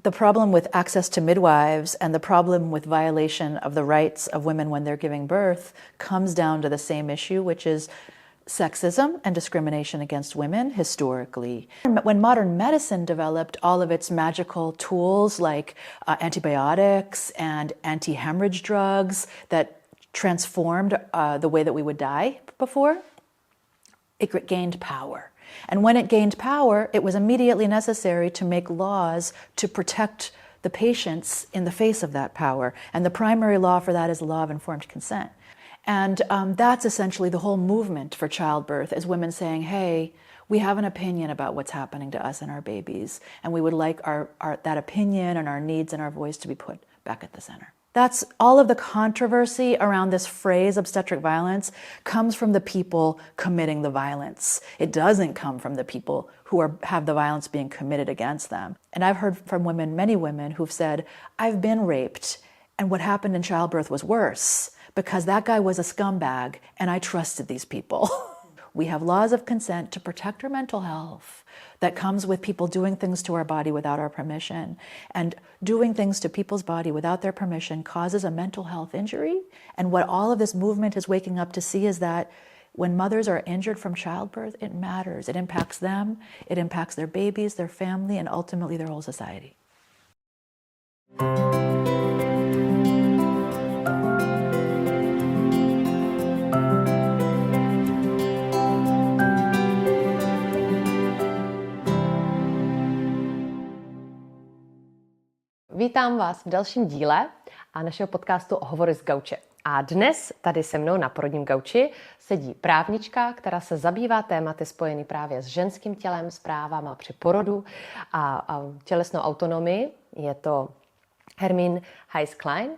the problem with access to midwives and the problem with violation of the rights of women when they're giving birth comes down to the same issue, which is sexism and discrimination against women historically. When modern medicine developed all of its magical tools like antibiotics and anti-hemorrhage drugs that transformed the way that we would die before, it gained power. And when it gained power, it was immediately necessary to make laws to protect the patients in the face of that power. And the primary law for that is the law of informed consent. And that's essentially the whole movement for childbirth, is women saying, hey, we have an opinion about what's happening to us and our babies, and we would like that opinion and our needs and our voice to be put back at the center. That's all of the controversy around this phrase, obstetric violence, comes from the people committing the violence. It doesn't come from the people who have the violence being committed against them. And I've heard from women, many women, who've said, I've been raped, and what happened in childbirth was worse, because that guy was a scumbag, and I trusted these people. We have laws of consent to protect our mental health that comes with people doing things to our body without our permission. And doing things to people's body without their permission causes a mental health injury. And what all of this movement is waking up to see is that when mothers are injured from childbirth, it matters. It impacts them, it impacts their babies, their family, and ultimately their whole society. Vítám vás v dalším díle a našeho podcastu Hovory z gauče. A dnes tady se mnou na porodním gauči sedí právnička, která se zabývá tématy spojeny právě s ženským tělem, s právama při porodu a tělesnou autonomii. Je to Hermine Hayes Klein.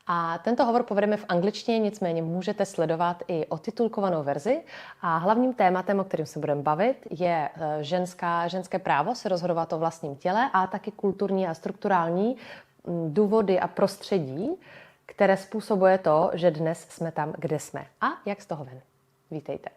A tento hovor povedeme v angličtině, nicméně můžete sledovat i otitulkovanou verzi. A hlavním tématem, o kterém se budeme bavit, je ženské právo se rozhodovat o vlastním těle a taky kulturní a strukturální důvody a prostředí, které způsobuje to, že dnes jsme tam, kde jsme. A jak z toho ven? Vítejte.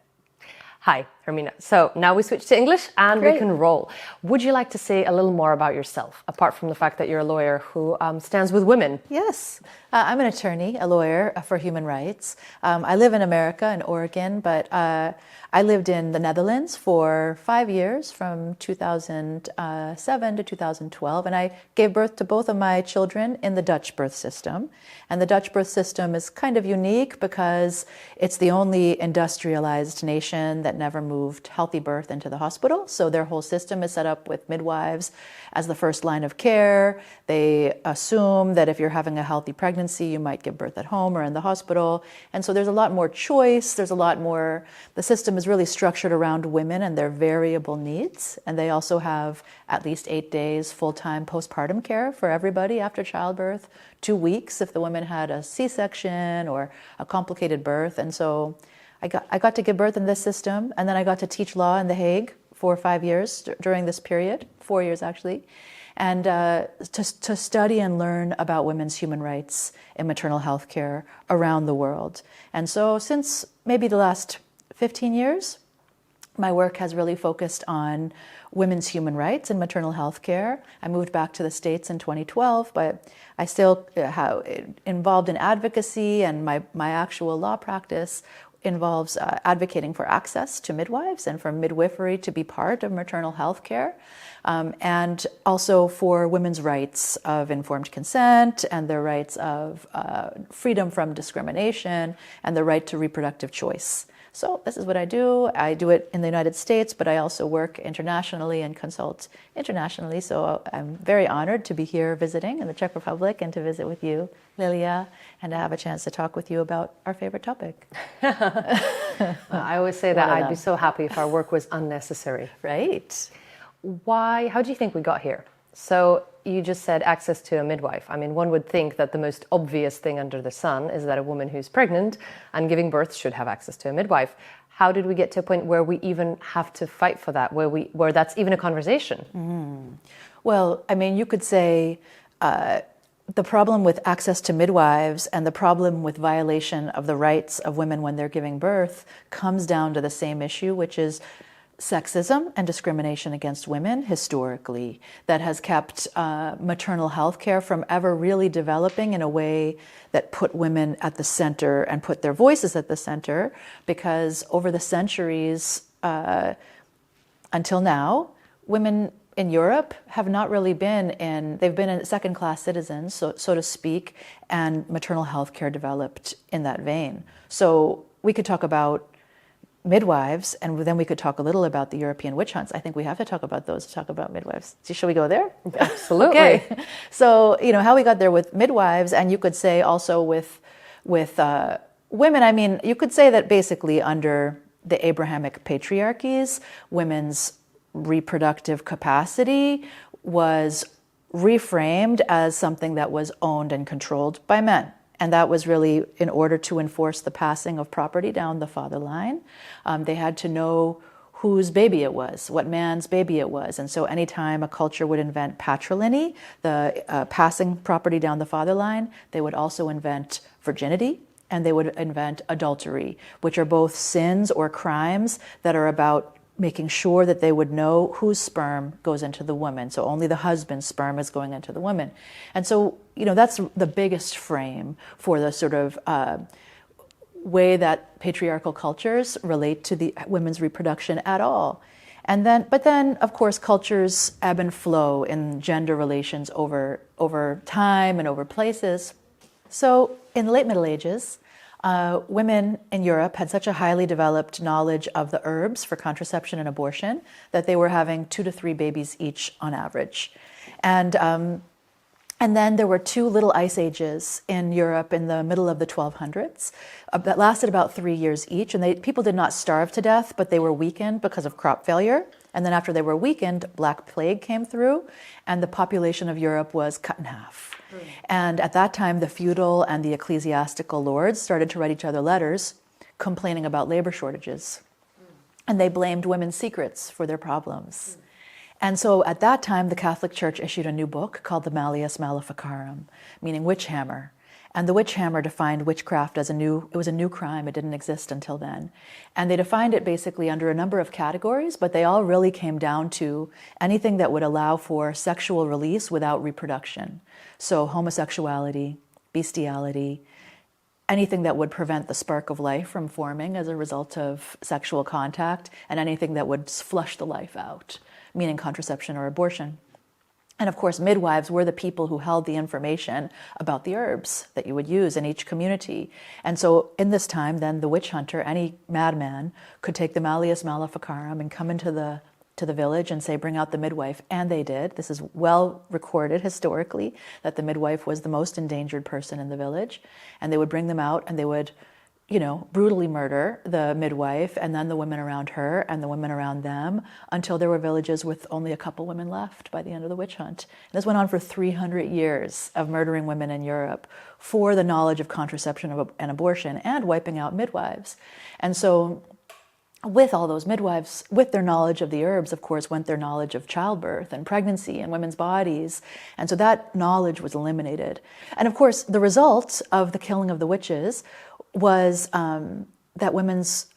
Hi, Hermina. So now we switch to English and Great. We can roll. Would you like to say a little more about yourself, apart from the fact that you're a lawyer who stands with women? Yes. I'm an attorney, a lawyer for human rights. I live in America, in Oregon, but I lived in the Netherlands for 5 years, from 2007 to 2012, and I gave birth to both of my children in the Dutch birth system. And the Dutch birth system is kind of unique because it's the only industrialized nation that never moved healthy birth into the hospital. So their whole system is set up with midwives as the first line of care. They assume that if you're having a healthy pregnancy, you might give birth at home or in the hospital. And so there's a lot more choice. There's a lot more, the system is really structured around women and their variable needs. And they also have at least 8 days full-time postpartum care for everybody after childbirth, 2 weeks if the woman had a C-section or a complicated birth. And so I got to give birth in this system, and then I got to teach law in The Hague for 5 years during this period, 4 years actually, and to study and learn about women's human rights in maternal health care around the world. And so since maybe the last 15 years, my work has really focused on women's human rights in maternal health care. I moved back to the States in 2012, but I still involved in advocacy, and my actual law practice involves advocating for access to midwives and for midwifery to be part of maternal health care, and also for women's rights of informed consent and their rights of freedom from discrimination and the right to reproductive choice. So this is what I do. I do it in the United States, but I also work internationally and consult internationally. So I'm very honored to be here visiting in the Czech Republic and to visit with you, Lilia, and to have a chance to talk with you about our favorite topic. I always say that I'd be so happy if our work was unnecessary. Right. How do you think we got here? So you just said access to a midwife. I mean, one would think that the most obvious thing under the sun is that a woman who's pregnant and giving birth should have access to a midwife. How did we get to a point where we even have to fight for that, where that's even a conversation? Well, I mean, you could say the problem with access to midwives and the problem with violation of the rights of women when they're giving birth comes down to the same issue, which is sexism and discrimination against women historically, that has kept maternal health care from ever really developing in a way that put women at the center and put their voices at the center, because over the centuries until now, women in Europe have not really they've been second-class citizens, so to speak, and maternal health care developed in that vein. So we could talk about midwives, and then we could talk a little about the European witch hunts. I think we have to talk about those to talk about midwives. Shall we go there? Absolutely. Okay. So, how we got there with midwives, and you could say also with women, I mean, you could say that basically under the Abrahamic patriarchies, women's reproductive capacity was reframed as something that was owned and controlled by men. And that was really in order to enforce the passing of property down the father line. They had to know whose baby it was, what man's baby it was. And so anytime a culture would invent patrilineal, the passing property down the father line, they would also invent virginity, and they would invent adultery, which are both sins or crimes that are about making sure that they would know whose sperm goes into the woman. So only the husband's sperm is going into the woman. And so, that's the biggest frame for the sort of way that patriarchal cultures relate to the women's reproduction at all. But then, of course, cultures ebb and flow in gender relations over time and over places. So in the late Middle Ages, women in Europe had such a highly developed knowledge of the herbs for contraception and abortion that they were having 2 to 3 babies each on average. And then there were 2 little ice ages in Europe in the middle of the 1200s that lasted about 3 years each. And people did not starve to death, but they were weakened because of crop failure. And then after they were weakened, Black Plague came through, and the population of Europe was cut in half. And at that time, the feudal and the ecclesiastical lords started to write each other letters complaining about labor shortages. And they blamed women's secrets for their problems. And so at that time, the Catholic Church issued a new book called the Malleus Maleficarum, meaning witch hammer. And the witch hammer defined witchcraft as it was a new crime. It didn't exist until then. And they defined it basically under a number of categories, but they all really came down to anything that would allow for sexual release without reproduction. So homosexuality, bestiality, anything that would prevent the spark of life from forming as a result of sexual contact, and anything that would flush the life out, meaning contraception or abortion. And of course, midwives were the people who held the information about the herbs that you would use in each community. And so in this time, then the witch hunter, any madman, could take the Malleus Maleficarum and come into the village and say, bring out the midwife. And they did. This is well recorded historically, that the midwife was the most endangered person in the village. And they would bring them out, and they would, brutally murder the midwife and then the women around her and the women around them, until there were villages with only a couple women left by the end of the witch hunt. And this went on for 300 years of murdering women in Europe for the knowledge of contraception and abortion, and wiping out midwives. And so with all those midwives, with their knowledge of the herbs, of course, went their knowledge of childbirth and pregnancy and women's bodies. And so that knowledge was eliminated. And of course, the result of the killing of the witches was that women's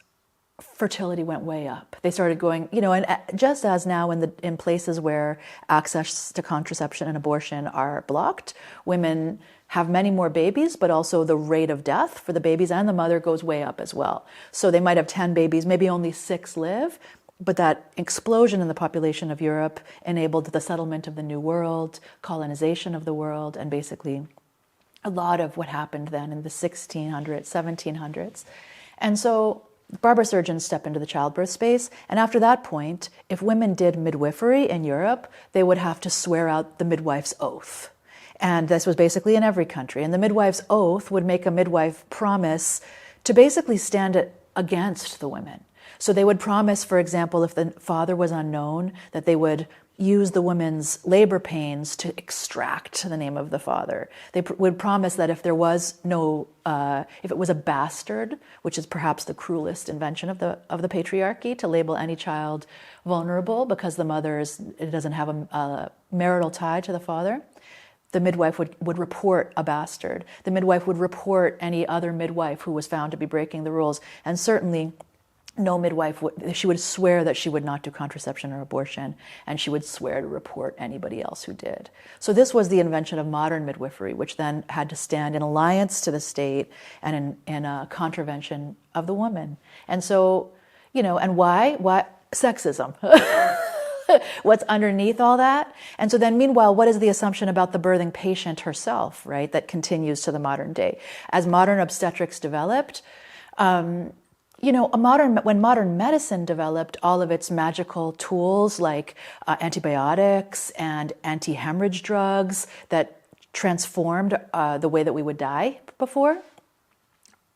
fertility went way up. They started going, and just as now in places where access to contraception and abortion are blocked, women have many more babies, but also the rate of death for the babies and the mother goes way up as well. So they might have 10 babies, maybe only 6 live, but that explosion in the population of Europe enabled the settlement of the New World, colonization of the world, and basically a lot of what happened then in the 1600s, 1700s. And so barber surgeons step into the childbirth space. And after that point, if women did midwifery in Europe, they would have to swear out the midwife's oath. And this was basically in every country. And the midwife's oath would make a midwife promise to basically stand against the women. So they would promise, for example, if the father was unknown, that they would use the woman's labor pains to extract the name of the father. They would promise that if there was if it was a bastard, which is perhaps the cruelest invention of the patriarchy, to label any child vulnerable because the mother doesn't have a marital tie to the father, the midwife would report a bastard. The midwife would report any other midwife who was found to be breaking the rules. And certainly no midwife she would swear that she would not do contraception or abortion, and she would swear to report anybody else who did. So this was the invention of modern midwifery, which then had to stand in alliance to the state and in a contravention of the woman. And so, and why? Why? Sexism. What's underneath all that? And so then meanwhile, what is the assumption about the birthing patient herself, right? That continues to the modern day. As modern obstetrics developed, when modern medicine developed all of its magical tools like antibiotics and anti-hemorrhage drugs that transformed the way that we would die before,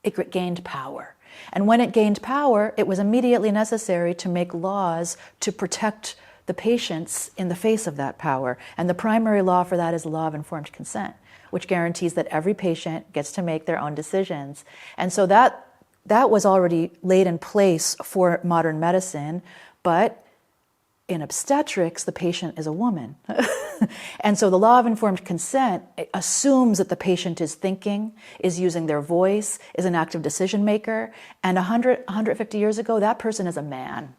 it gained power. And when it gained power, it was immediately necessary to make laws to protect the patients in the face of that power. And the primary law for that is the law of informed consent, which guarantees that every patient gets to make their own decisions. And so that was already laid in place for modern medicine, but in obstetrics, the patient is a woman. And so the law of informed consent assumes that the patient is thinking, is using their voice, is an active decision maker. And 150 years ago, that person is a man.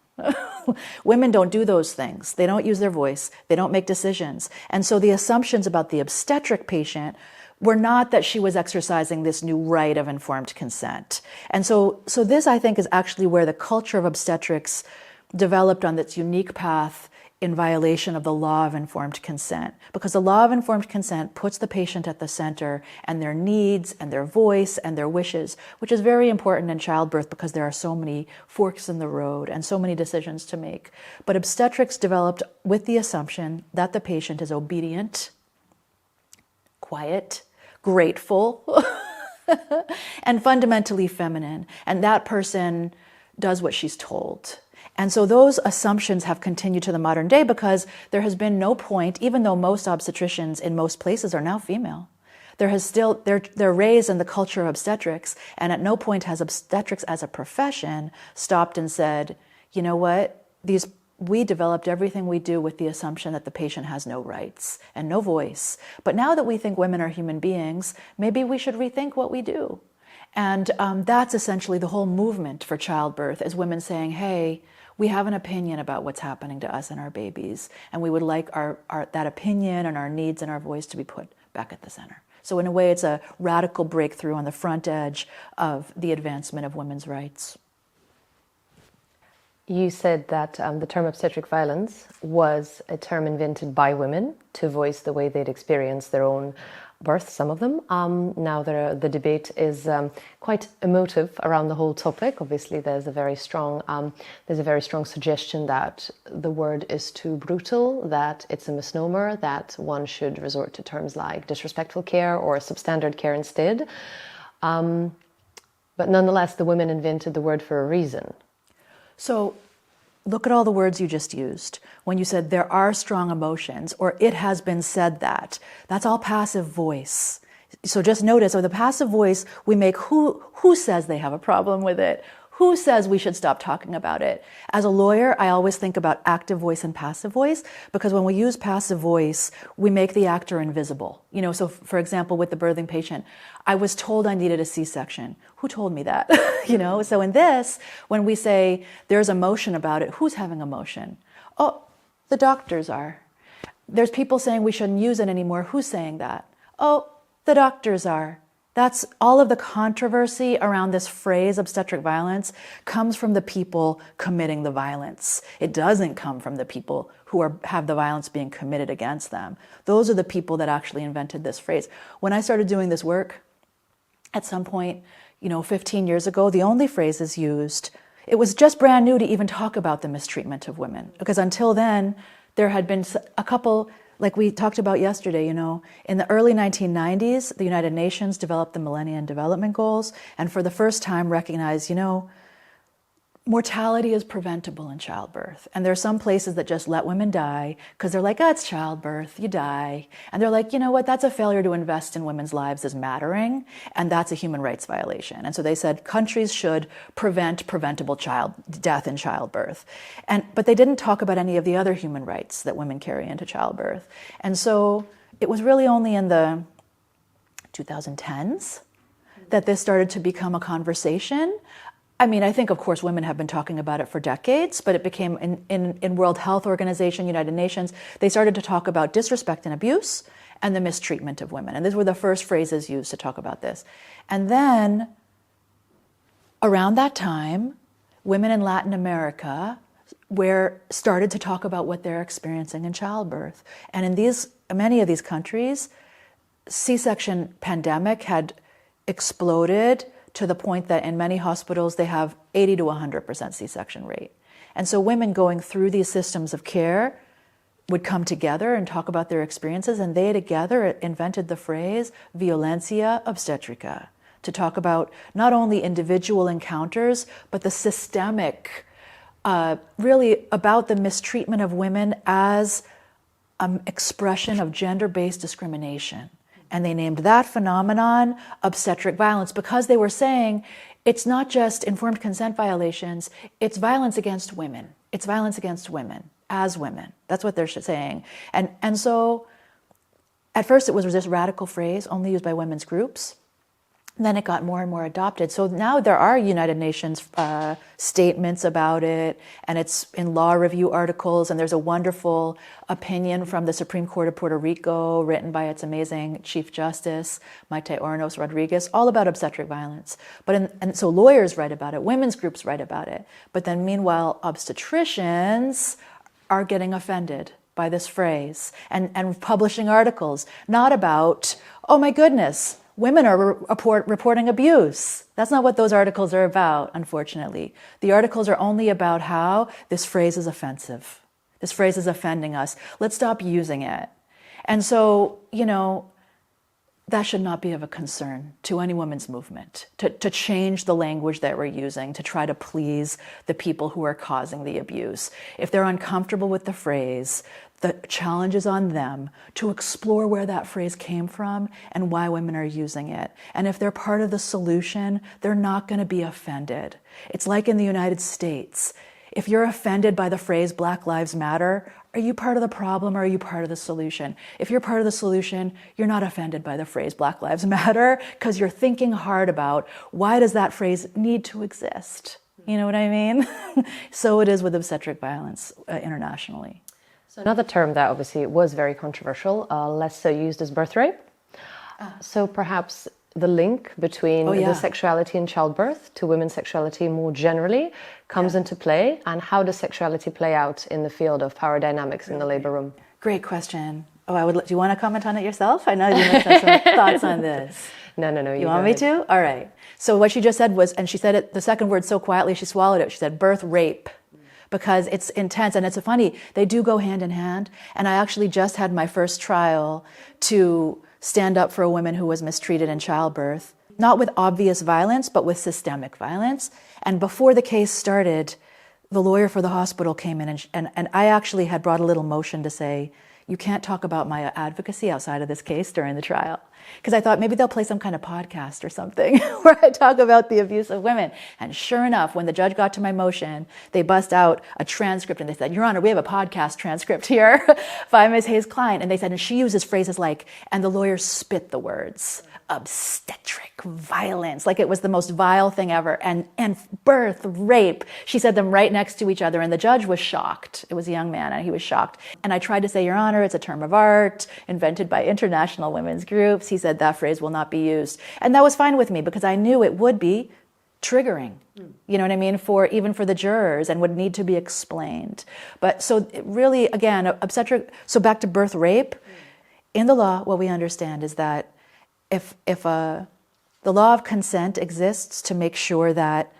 Women don't do those things. They don't use their voice. They don't make decisions. And so the assumptions about the obstetric patient were not that she was exercising this new right of informed consent. And so this, I think, is actually where the culture of obstetrics developed on its unique path in violation of the law of informed consent. Because the law of informed consent puts the patient at the center and their needs and their voice and their wishes, which is very important in childbirth because there are so many forks in the road and so many decisions to make. But obstetrics developed with the assumption that the patient is obedient, quiet, grateful, and fundamentally feminine. And that person does what she's told. And so those assumptions have continued to the modern day because there has been no point, even though most obstetricians in most places are now female, they're raised in the culture of obstetrics, and at no point has obstetrics as a profession stopped and said, you know what, we developed everything we do with the assumption that the patient has no rights and no voice. But now that we think women are human beings, maybe we should rethink what we do. And that's essentially the whole movement for childbirth, is women saying, hey, we have an opinion about what's happening to us and our babies, and we would like that opinion and our needs and our voice to be put back at the center. So in a way, it's a radical breakthrough on the front edge of the advancement of women's rights. You said that the term obstetric violence was a term invented by women to voice the way they'd experienced their own birth, some of them. Now the debate is quite emotive around the whole topic. Obviously, there's a very strong suggestion that the word is too brutal, that it's a misnomer, that one should resort to terms like disrespectful care or substandard care instead. But nonetheless, the women invented the word for a reason. So look at all the words you just used. When you said there are strong emotions, or it has been said that, that's all passive voice. So just notice, the passive voice, we make who says they have a problem with it? Who says we should stop talking about it? As a lawyer, I always think about active voice and passive voice, because when we use passive voice, we make the actor invisible. So for example, with the birthing patient, I was told I needed a C-section. Who told me that? So in this, when we say there's emotion about it, who's having emotion? Oh, the doctors are. There's people saying we shouldn't use it anymore. Who's saying that? Oh, the doctors are. That's all of the controversy around this phrase, obstetric violence, comes from the people committing the violence. It doesn't come from the people who have the violence being committed against them. Those are the people that actually invented this phrase. When I started doing this work, at some point, 15 years ago, the only phrases used, it was just brand new to even talk about the mistreatment of women. Because until then, there had been a couple, like we talked about yesterday, in the early 1990s, the United Nations developed the Millennium Development Goals, and for the first time recognized, mortality is preventable in childbirth. And there are some places that just let women die because they're like, it's childbirth, you die. And they're like, you know what, that's a failure to invest in women's lives as mattering, and that's a human rights violation. And so they said countries should prevent preventable death in childbirth. But they didn't talk about any of the other human rights that women carry into childbirth. And so it was really only in the 2010s that this started to become a conversation I mean, I think, of course, women have been talking about it for decades, but it became, in World Health Organization, United Nations, they started to talk about disrespect and abuse and the mistreatment of women. And these were the first phrases used to talk about this. And then, around that time, women in Latin America started to talk about what they're experiencing in childbirth. And in many of these countries, C-section pandemic had exploded to the point that in many hospitals they have 80 to 100% C-section rate. And so women going through these systems of care would come together and talk about their experiences, and they together invented the phrase violencia obstetrica to talk about not only individual encounters, but the systemic, really about the mistreatment of women as an expression of gender-based discrimination. And they named that phenomenon obstetric violence because they were saying it's not just informed consent violations, it's violence against women. It's violence against women, as women. That's what they're saying. And so at first it was this radical phrase only used by women's groups. Then it got more and more adopted. So now there are United Nations statements about it, and it's in law review articles, and there's a wonderful opinion from the Supreme Court of Puerto Rico written by its amazing Chief Justice, Maite Hornos Rodriguez, all about obstetric violence. And so lawyers write about it, women's groups write about it. But then meanwhile, obstetricians are getting offended by this phrase and publishing articles, not about, oh my goodness, women are reporting abuse. That's not what those articles are about, unfortunately. The articles are only about how this phrase is offensive. This phrase is offending us. Let's stop using it. And so, that should not be of a concern to any women's movement, to change the language that we're using to try to please the people who are causing the abuse. If they're uncomfortable with the phrase, the challenge is on them to explore where that phrase came from and why women are using it. And if they're part of the solution, they're not going to be offended. It's like in the United States. If you're offended by the phrase Black Lives Matter, are you part of the problem or are you part of the solution? If you're part of the solution, you're not offended by the phrase Black Lives Matter because you're thinking hard about why does that phrase need to exist? You know what I mean? So it is with obstetric violence internationally. So another term that obviously was very controversial, less so used, is birth rape. So perhaps the link between the sexuality in childbirth to women's sexuality more generally comes into play, and how does sexuality play out in the field of power dynamics in the labor room? Great question. Do you want to comment on it yourself? I know you must have some thoughts on this. No. You want me to? All right. So what she just said was, and she said it, the second word so quietly she swallowed it, she said birth rape. Because it's intense, and it's funny, they do go hand in hand. And I actually just had my first trial to stand up for a woman who was mistreated in childbirth, not with obvious violence, but with systemic violence. And before the case started, the lawyer for the hospital came in, and I actually had brought a little motion to say, you can't talk about my advocacy outside of this case during the trial. Because I thought maybe they'll play some kind of podcast or something where I talk about the abuse of women. And sure enough, when the judge got to my motion, they bust out a transcript and they said, Your Honor, we have a podcast transcript here by Ms. Hayes Klein. And they said, and she uses phrases like, and the lawyer spit the words, obstetric violence, like it was the most vile thing ever, and birth, rape. She said them right next to each other, and the judge was shocked. It was a young man, and he was shocked. And I tried to say, Your Honor, it's a term of art invented by international women's groups. He said that phrase will not be used. And that was fine with me because I knew it would be triggering, you know what I mean, even for the jurors, and would need to be explained. But so really, again, obstetric, so back to birth rape, in the law, what we understand is that if the law of consent exists to make sure that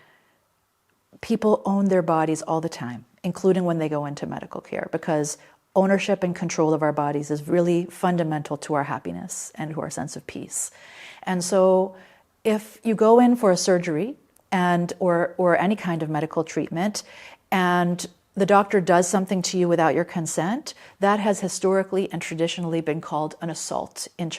people own their bodies all the time, including when they go into medical care, because ownership and control of our bodies is really fundamental to our happiness and to our sense of peace. And so if you go in for a surgery or any kind of medical treatment, and the doctor does something to you without your consent, that has historically and traditionally been called an assault in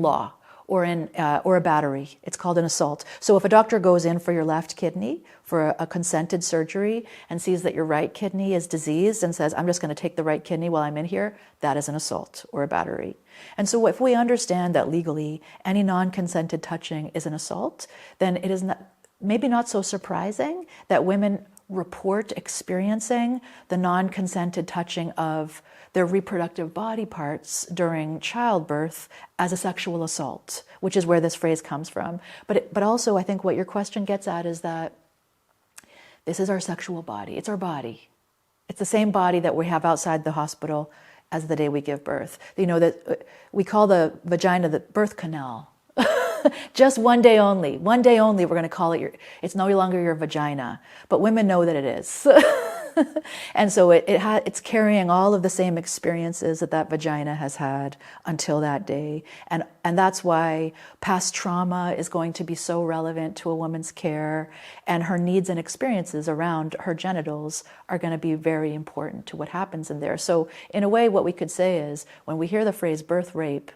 law, or a battery. It's called an assault. So if a doctor goes in for your left kidney for a consented surgery and sees that your right kidney is diseased and says, I'm just going to take the right kidney while I'm in here, that is an assault or a battery. And so if we understand that legally any non-consented touching is an assault, then it is not, maybe not so surprising that women report experiencing the non-consented touching of their reproductive body parts during childbirth as a sexual assault, which is where this phrase comes from. But also I think what your question gets at is that this is our sexual body. It's our body. It's the same body that we have outside the hospital as the day we give birth. You know, that we call the vagina the birth canal. Just one day only. One day only we're going to call it it's no longer your vagina. But women know that it is. And so it's carrying all of the same experiences that vagina has had until that day. And that's why past trauma is going to be so relevant to a woman's care, and her needs and experiences around her genitals are going to be very important to what happens in there. So in a way, what we could say is when we hear the phrase birth rape,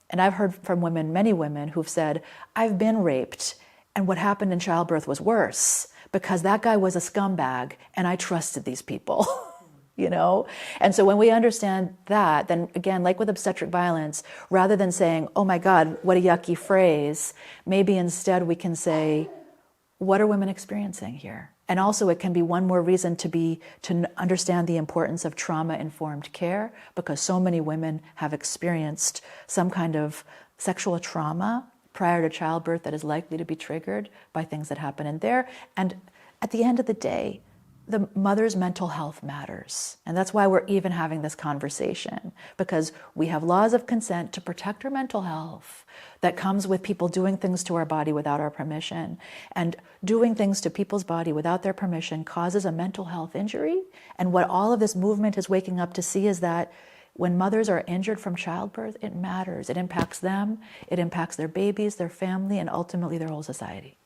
and I've heard from women, many women who've said, I've been raped, and what happened in childbirth was worse because that guy was a scumbag and I trusted these people, you know? And so when we understand that, then again, like with obstetric violence, rather than saying, oh my God, what a yucky phrase, maybe instead we can say, what are women experiencing here? And also it can be one more reason to understand the importance of trauma-informed care, because so many women have experienced some kind of sexual trauma prior to childbirth that is likely to be triggered by things that happen in there. And at the end of the day, the mother's mental health matters. And that's why we're even having this conversation, because we have laws of consent to protect her mental health that comes with people doing things to our body without our permission. And doing things to people's body without their permission causes a mental health injury. And what all of this movement is waking up to see is that when mothers are injured from childbirth, it matters. It impacts them, it impacts their babies, their family, and ultimately their whole society.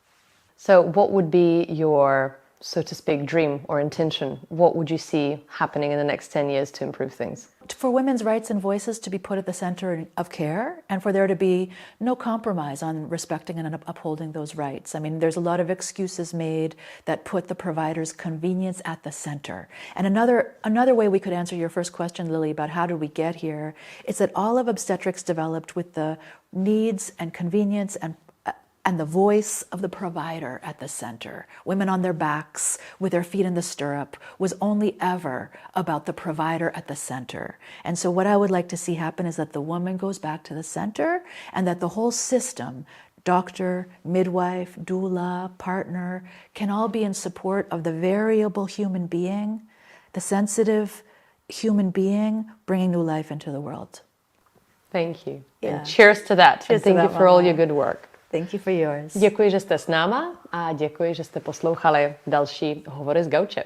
So what would be your, so to speak, dream or intention? What would you see happening in the next 10 years to improve things? For women's rights and voices to be put at the center of care, and for there to be no compromise on respecting and upholding those rights. I mean, there's a lot of excuses made that put the provider's convenience at the center. And another way we could answer your first question, Lily, about how did we get here, is that all of obstetrics developed with the needs and convenience and the voice of the provider at the center. Women on their backs with their feet in the stirrup was only ever about the provider at the center. And so what I would like to see happen is that the woman goes back to the center, and that the whole system, doctor, midwife, doula, partner, can all be in support of the variable human being, the sensitive human being bringing new life into the world. Thank you. Yeah. And cheers to that. Cheers and thank to you that, for all Mama. your good work. Thank you for yours. Děkuji, že jste s náma a děkuji, že jste poslouchali další Hovory z gauče.